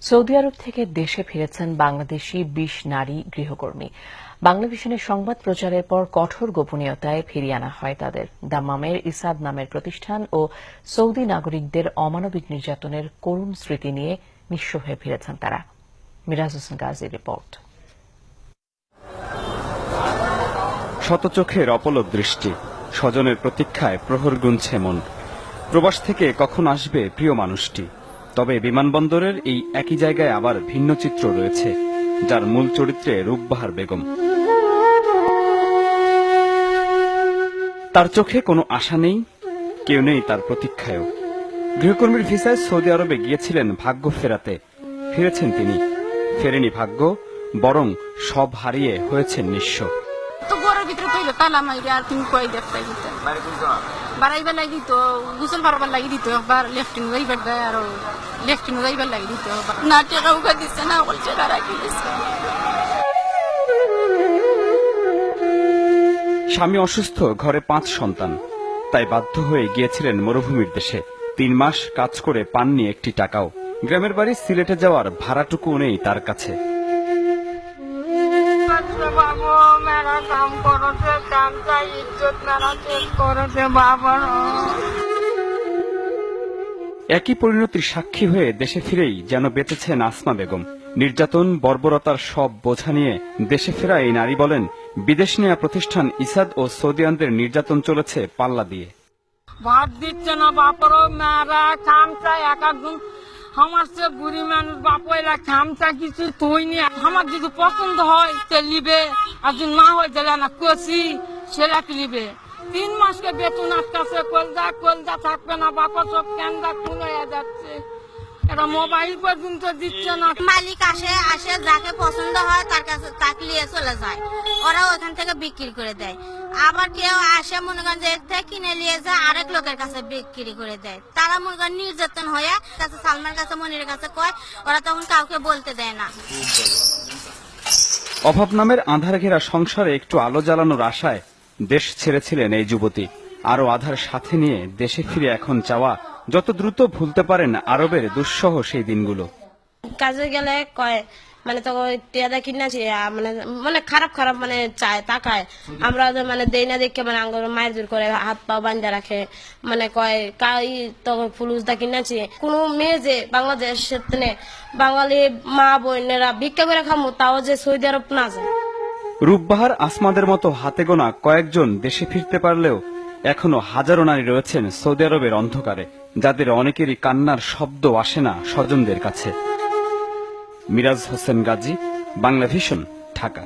Saudi আরব থেকে দেশে ফিরেছেন বাংলাদেশি ২০ নারী গৃহকর্মী। বাংলাভিশনের সংবাদ প্রচারের পর কঠোর গোপনীয়তায় ফিরিয়ে আনা হয় তাদের। দাম্মামের ইসাদ নামের প্রতিষ্ঠান ও সৌদি নাগরিকদের অমানবিক নির্যাতনের করুণ স্মৃতি নিয়ে নিঃস্ব হয়ে ফিরেছেন তারা। মিরাজ হোসেন গাজীর রিপোর্ট। শতচোখের অপলক দৃষ্টি, স্বজনের প্রতীক্ষায় প্রহর গুনছে মন। প্রবাস থেকে কখন আসবে প্রিয় মানুষটি? তবে বিমানবন্দরের এই একই জায়গায় আবার ভিন্ন চিত্র রয়েছে, যার মূল চরিত্রে রূপবাহার বেগম। তার চোখে কোনো আশা নেই, কেউ নেই তার প্রতীক্ষায়ও। গৃহকর্মীর ভিসায় সৌদি আরবে গিয়েছিলেন ভাগ্য ফেরাতে। ফিরেছেন তিনি, ফেরেনি ভাগ্য, বরং সব হারিয়ে হয়েছেন নিঃস্ব। তালা মাইরে আর তুমি কই দেখতে দিতে বাড়াইবার লাগি তো গুসল বারবার লাগি দিত একবার লেফটিন যাইবার দেয় আর লেফটিন যাইবার লাগি দিত না টাকা উঠা দিচ্ছে না বল টাকা রাখি দিচ্ছে। স্বামী অসুস্থ, ঘরে 5 সন্তান, তাই বাধ্য হয়ে গিয়েছিলেন মরুভূমির দেশে। 3 মাস কাজ করে পাননি একটি টাকাও। গ্রামের বাড়ি সিলেটে যাওয়ার ভাড়াটুকু নেই তার কাছে। একই পরিণতির সাক্ষী হয়ে দেশে ফিরেই যেন বেঁচেছেন আসমা বেগম। নির্যাতন, বর্বরতার সব বোঝা নিয়ে দেশে ফেরা এই নারী বলেন, বিদেশ নেয়া প্রতিষ্ঠান ইসাদ ও সৌদিয়ানদের নির্যাতন চলেছে পাল্লা দিয়ে। ভাত দিচ্ছে না বাপরও, মেয়েরা খামচা এক একজন আমার সে বুড়ি মানুষ বাপরা খামচা কিছু তুই নি। আমার যদি পছন্দ হয় সে লিবে, আর যদি না হয় তাহলে না কষি সেলাকে লিবে। 3 মাসকে বেতন আটকাছে, কলজা থাকবে না, বাপা সব কেন্দা খুন হয়ে যাচ্ছে। এটা মোবাইল পর্যন্ত দিচ্ছে না। মালিক আসে যাকে পছন্দ হয় তার কাছে তাকে নিয়ে চলে যায়, ওরা ওখান থেকে বিক্রি করে দেয়। আবার কেউ আসে মনে করেন যে কিনে নিয়ে যায় আরেক লোকের কাছে বিক্রি করে দেয়। তারা মনে করেন নির্যাতন হয়ে কাছে সালমার কাছে মনির কাছে কয়, ওরা তখন কাউকে বলতে দেয় না। অভাব নামের আঁধার ঘেরা সংসারে একটু আলো জ্বালানোর আশায় দেশ ছেড়েছিলেন এই যুবতী। আরো আধার সাথে নিয়ে দেশে ফিরে এখন চাওয়া যত দ্রুত ভুলতে পারেন আরবের দুঃসহ সেই দিনগুলো। কাজে গেলে কয় মানে তো টিয়াদা কিনাছি মানে খারাপ মানে চায় তাকায়, আমরা মানে দেই না দেখে মানে আঙ্গুর মায়ের জোর করে হাত পা বান্ধা রাখে, মানে কয় কাই তো ফুলুসদা কিনাছি। কোনো মেয়ে যে বাংলাদেশ বাঙালি মা বোনেরা ভিক্ষা করে খামু, তাও যে সৌদি আরব না যায়। রূপবাহার আসমাদের মতো হাতে গোনা কয়েকজন দেশে ফিরতে পারলেও এখনো হাজারো নারী রয়েছেন সৌদি আরবের অন্ধকারে, যাদের অনেকেরই কান্নার শব্দ আসে না স্বজনদের কাছে। মিরাজ হোসেন গাজী, বাংলাভিশন, ঢাকা।